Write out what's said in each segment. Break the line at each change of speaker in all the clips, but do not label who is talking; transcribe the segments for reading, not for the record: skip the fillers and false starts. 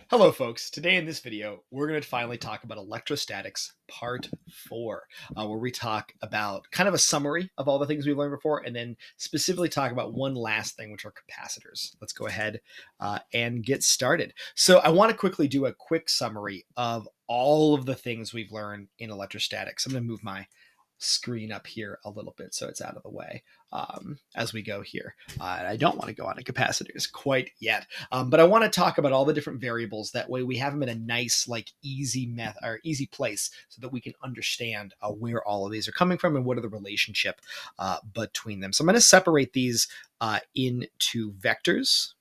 Hello folks, today in this video we're going to finally talk about electrostatics part 4, where we talk about kind of a summary of all the things we've learned before and then specifically talk about one last thing, which are capacitors. Let's go ahead and get started. So I want to quickly do a quick summary of all of the things we've learned in electrostatics. I'm going to move my screen up here a little bit so it's out of the way as we go here. And I don't want to go on to capacitors quite yet, but I want to talk about all the different variables. That way we have them in a nice, like easy easy place so that we can understand where all of these are coming from and what are the relationship between them. So I'm going to separate these into vectors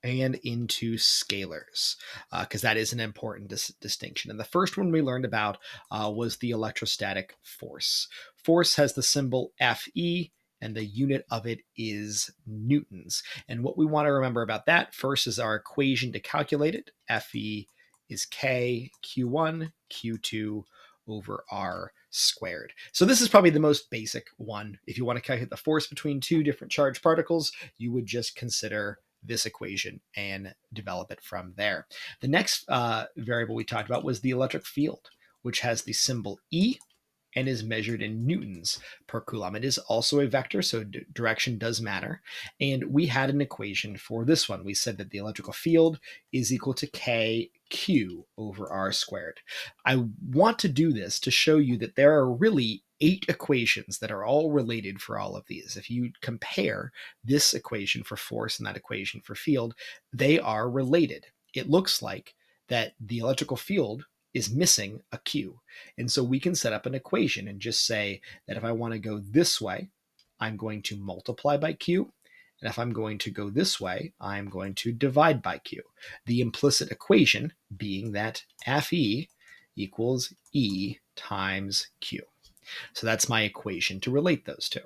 and into scalars, because that is an important distinction. And the first one we learned about was the electrostatic force. Force has the symbol Fe, and the unit of it is newtons. And what we want to remember about that first is our equation to calculate it. Fe is K Q1 Q2 over R squared. So this is probably the most basic one. If you want to calculate the force between two different charged particles, you would just consider this equation and develop it from there. The next variable we talked about was the electric field, which has the symbol E and is measured in newtons per coulomb. It is also a vector, so direction does matter. And we had an equation for this one. We said that the electrical field is equal to KQ over R squared. I want to do this to show you that there are really 8 equations that are all related for all of these. If you compare this equation for force and that equation for field, they are related. It looks like that the electrical field is missing a Q. And so we can set up an equation and just say that if I want to go this way, I'm going to multiply by Q. And if I'm going to go this way, I'm going to divide by Q. The implicit equation being that Fe equals E times Q. So that's my equation to relate those two.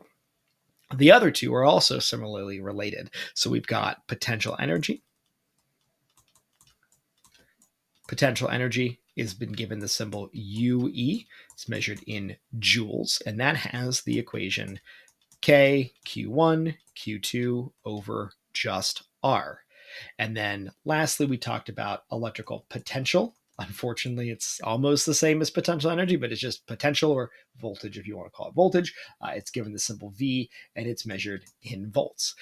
The other two are also similarly related. So we've got potential energy. Potential energy has been given the symbol UE. It's measured in joules, and that has the equation K Q1 Q2 over just R. And then lastly, we talked about electrical potential. Unfortunately, it's almost the same as potential energy, but it's just potential, or voltage if you want to call it voltage. It's given the symbol V, and it's measured in volts.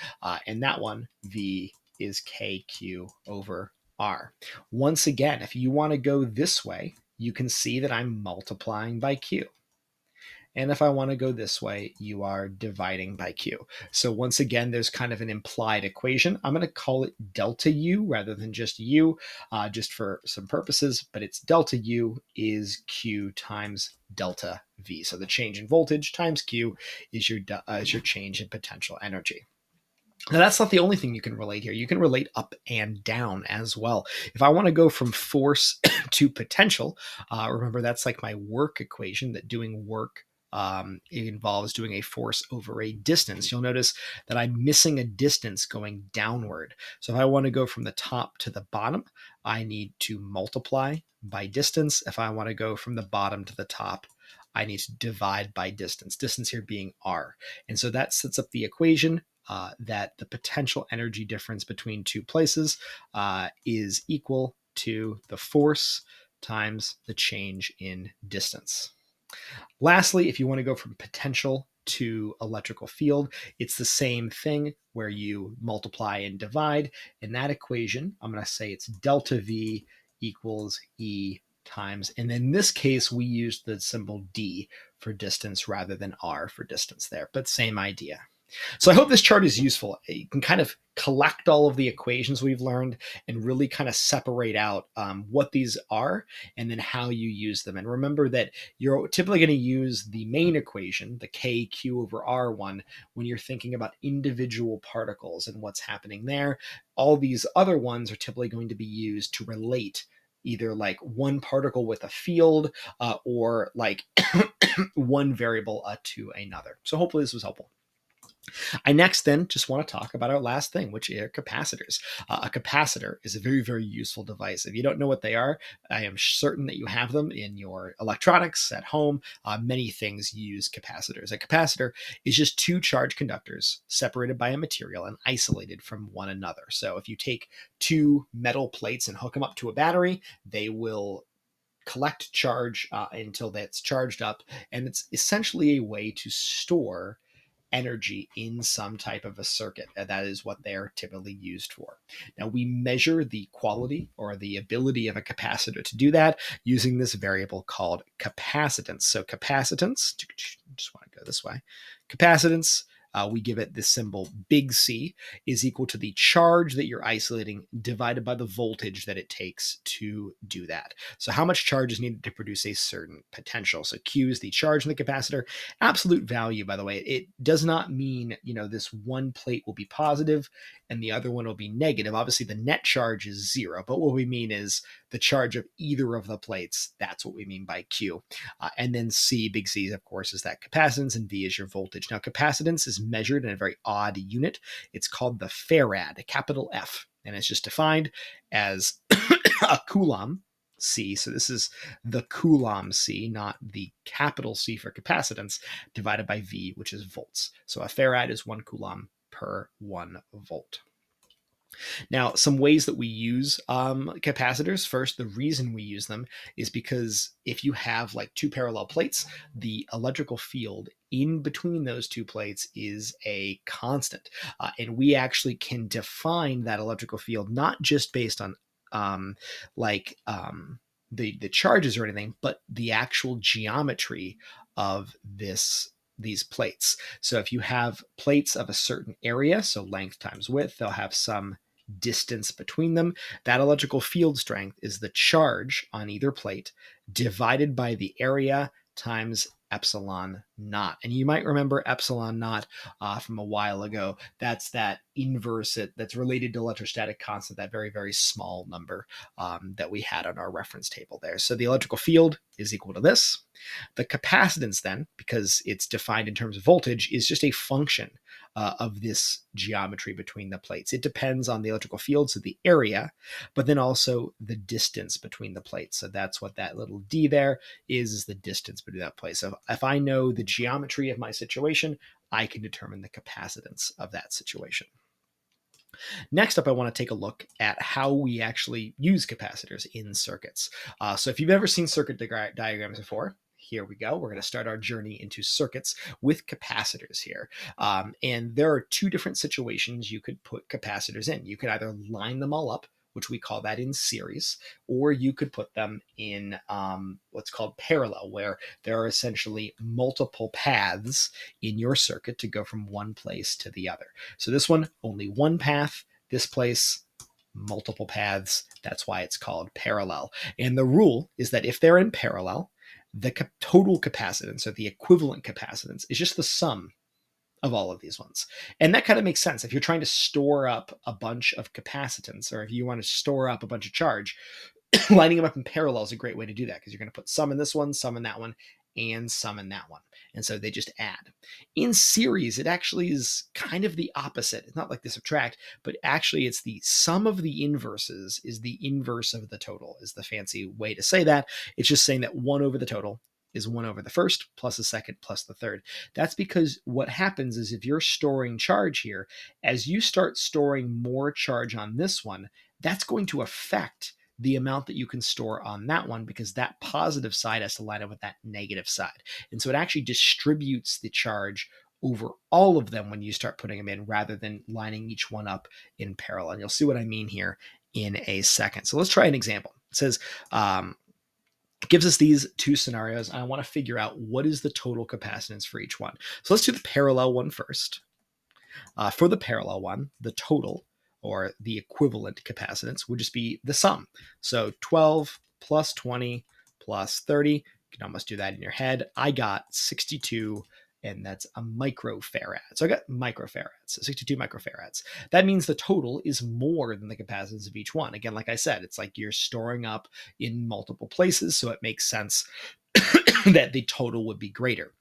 And that one, V, is KQ over R. Once again, if you want to go this way, you can see that I'm multiplying by Q. And if I want to go this way, you are dividing by Q. So once again, there's kind of an implied equation. I'm going to call it delta U rather than just U, just for some purposes, but it's delta U is Q times delta V. So the change in voltage times Q is your change in potential energy. Now, that's not the only thing you can relate here. You can relate up and down as well. If I want to go from force to potential, remember that's like my work equation, that doing work it involves doing a force over a distance. You'll notice that I'm missing a distance going downward. So if I want to go from the top to the bottom, I need to multiply by distance. If I want to go from the bottom to the top, I need to divide by distance here being R. And so that sets up the equation that the potential energy difference between two places is equal to the force times the change in distance. Lastly, if you want to go from potential to electrical field, it's the same thing where you multiply and divide. In that equation, I'm going to say it's delta V equals E times, and in this case, we used the symbol D for distance rather than R for distance there, but same idea. So I hope this chart is useful. You can kind of collect all of the equations we've learned and really kind of separate out what these are and then how you use them. And remember that you're typically going to use the main equation, the KQ over R one, when you're thinking about individual particles and what's happening there. All these other ones are typically going to be used to relate either like one particle with a field or like one variable to another. So hopefully this was helpful. I next then just want to talk about our last thing, which are capacitors. A capacitor is a very, very useful device. If you don't know what they are, I am certain that you have them in your electronics at home. Many things use capacitors. A capacitor is just two charge conductors separated by a material and isolated from one another. So if you take two metal plates and hook them up to a battery, they will collect charge until that's charged up. And it's essentially a way to store energy in some type of a circuit. And that is what they're typically used for. Now, we measure the quality or the ability of a capacitor to do that using this variable called capacitance. So, capacitance, just want to go this way, capacitance. We give it the symbol big C is equal to the charge that you're isolating divided by the voltage that it takes to do that. So how much charge is needed to produce a certain potential? So Q is the charge in the capacitor. Absolute value, by the way, it does not mean, this one plate will be positive and the other one will be negative. Obviously, the net charge is zero, but what we mean is the charge of either of the plates. That's what we mean by Q. And then C, big C, of course, is that capacitance, and V is your voltage. Now, capacitance is measured in a very odd unit. It's called the farad, capital F, and it's just defined as a coulomb. C, so this is the coulomb C, not the capital C for capacitance, divided by V, which is volts. So a farad is 1 coulomb per 1 volt. Now, some ways that we use capacitors. First, the reason we use them is because if you have like two parallel plates, the electrical field in between those two plates is a constant. And we actually can define that electrical field not just based on the charges or anything, but the actual geometry of these plates. So if you have plates of a certain area, so length times width, they'll have some distance between them. That electrical field strength is the charge on either plate divided by the area times epsilon naught. And you might remember epsilon naught from a while ago. That's that inverse that's related to electrostatic constant, that very, very small number that we had on our reference table there. So the electrical field is equal to this. The capacitance then, because it's defined in terms of voltage, is just a function of this geometry between the plates. It depends on the electrical field, so the area, but then also the distance between the plates. So that's what that little d there is the distance between that plate. So if I know the geometry of my situation, I can determine the capacitance of that situation. Next up, I want to take a look at how we actually use capacitors in circuits. So if you've ever seen circuit diagrams before, here we go. We're going to start our journey into circuits with capacitors here. And there are two different situations you could put capacitors in. You could either line them all up, which we call that in series, or you could put them in what's called parallel, where there are essentially multiple paths in your circuit to go from one place to the other. So this one, only one path. This place, multiple paths. That's why it's called parallel. And the rule is that if they're in parallel, the total capacitance or the equivalent capacitance is just the sum of all of these ones. And that kind of makes sense. If you're trying to store up a bunch of capacitance, or if you want to store up a bunch of charge, lining them up in parallel is a great way to do that, because you're going to put some in this one, some in that one, and some in that one. And so they just add. In series, it actually is kind of the opposite. It's not like they subtract, but actually it's the sum of the inverses is the inverse of the total, is the fancy way to say that. It's just saying that 1 over the total is 1 over the first plus the second plus the third. That's because what happens is if you're storing charge here, as you start storing more charge on this one, that's going to affect the amount that you can store on that one, because that positive side has to line up with that negative side. And so it actually distributes the charge over all of them when you start putting them in, rather than lining each one up in parallel. And you'll see what I mean here in a second. So let's try an example. It says, gives us these two scenarios, and I want to figure out what is the total capacitance for each one. So let's do the parallel one first. For the parallel one, the total, or the equivalent capacitance, would just be the sum. So 12 plus 20 plus 30. You can almost do that in your head. I got 62, and that's a microfarad. So I got microfarads, so 62 microfarads. That means the total is more than the capacitance of each one. Again, like I said, it's like you're storing up in multiple places, so it makes sense that the total would be greater.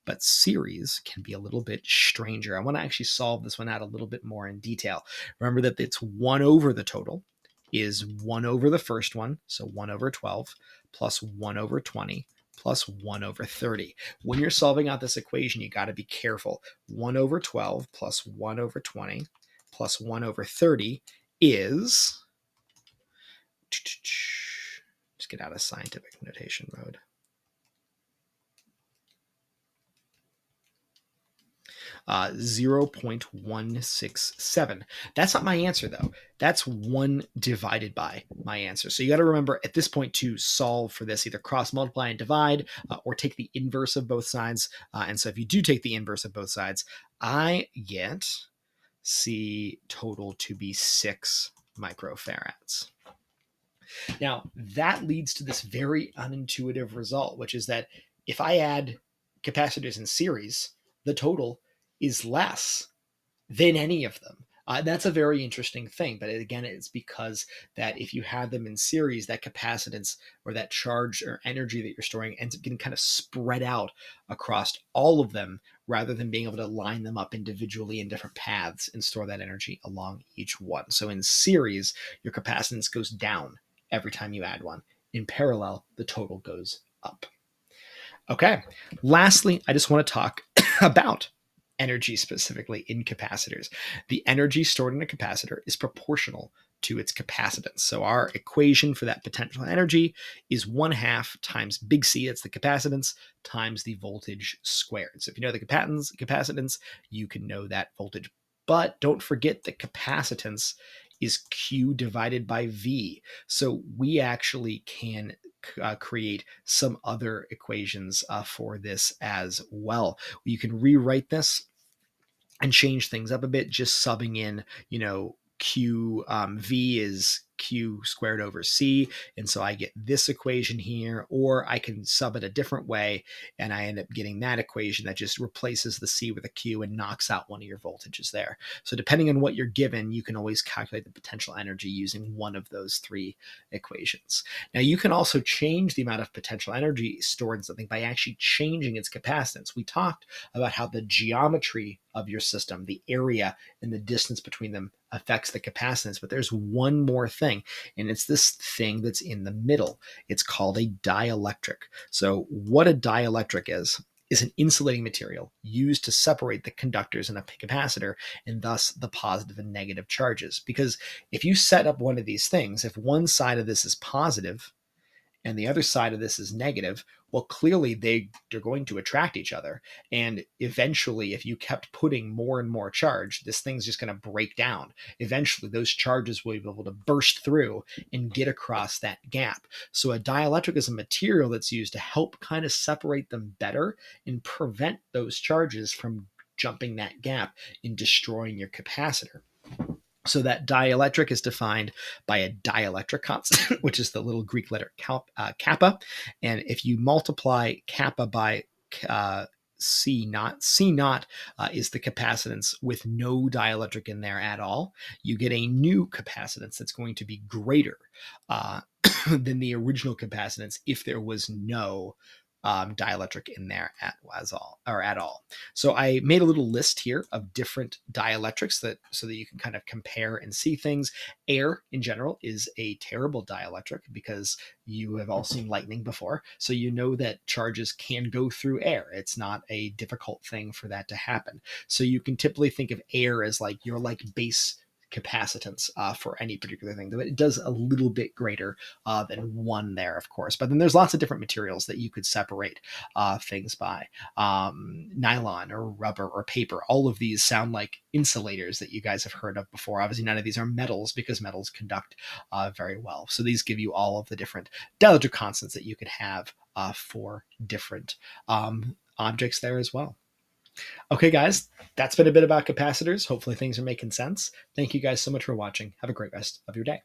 But series can be a little bit stranger. I want to actually solve this one out a little bit more in detail. Remember that it's 1 over the total is 1 over the first one, so 1 over 12, plus 1 over 20, plus 1 over 30. When you're solving out this equation, you got to be careful. 1 over 12 plus 1 over 20 plus 1 over 30 is, just get out of scientific notation mode. 0.167. That's not my answer, though. That's 1 divided by my answer. So you got to remember at this point to solve for this, either cross multiply and divide, or take the inverse of both sides. And so if you do take the inverse of both sides, I get C total to be 6 microfarads. Now, that leads to this very unintuitive result, which is that if I add capacitors in series, the total is less than any of them. That's a very interesting thing, but again, it's because that if you have them in series, that capacitance or that charge or energy that you're storing ends up getting kind of spread out across all of them, rather than being able to line them up individually in different paths and store that energy along each one. So in series, your capacitance goes down every time you add one. In parallel, the total goes up. Okay, lastly, I just want to talk about energy specifically in capacitors. The energy stored in a capacitor is proportional to its capacitance. So our equation for that potential energy is 1/2 times big C, that's the capacitance, times the voltage squared. So if you know the capacitance, you can know that voltage. But don't forget that capacitance is Q divided by V. So we actually can create some other equations for this as well. You can rewrite this and change things up a bit, just subbing in, Q, V is Q squared over C. And so I get this equation here, or I can sub it a different way and I end up getting that equation that just replaces the C with a Q and knocks out one of your voltages there. So depending on what you're given, you can always calculate the potential energy using one of those 3 equations. Now you can also change the amount of potential energy stored in something by actually changing its capacitance. We talked about how the geometry of your system, the area and the distance between them, affects the capacitance. But there's one more thing, and it's this thing that's in the middle. It's called a dielectric. So what a dielectric is an insulating material used to separate the conductors in a capacitor, and thus the positive and negative charges. Because if you set up one of these things, if one side of this is positive and the other side of this is negative, well, clearly they're going to attract each other. And eventually, if you kept putting more and more charge, this thing's just going to break down. Eventually, those charges will be able to burst through and get across that gap. So a dielectric is a material that's used to help kind of separate them better and prevent those charges from jumping that gap and destroying your capacitor. So that dielectric is defined by a dielectric constant, which is the little Greek letter kappa. And if you multiply kappa by C naught is the capacitance with no dielectric in there at all. You get a new capacitance that's going to be greater than the original capacitance if there was no dielectric in there at all. So I made a little list here of different dielectrics so that you can kind of compare and see things. Air in general is a terrible dielectric because you have all seen lightning before. So you know that charges can go through air. It's not a difficult thing for that to happen. So you can typically think of air as like your base capacitance for any particular thing, though it does a little bit greater than 1 there, of course. But then there's lots of different materials that you could separate things by. Nylon or rubber or paper, all of these sound like insulators that you guys have heard of before. Obviously, none of these are metals because metals conduct very well. So these give you all of the different dielectric constants that you could have for different objects there as well. Okay, guys, that's been a bit about capacitors. Hopefully things are making sense. Thank you guys so much for watching. Have a great rest of your day.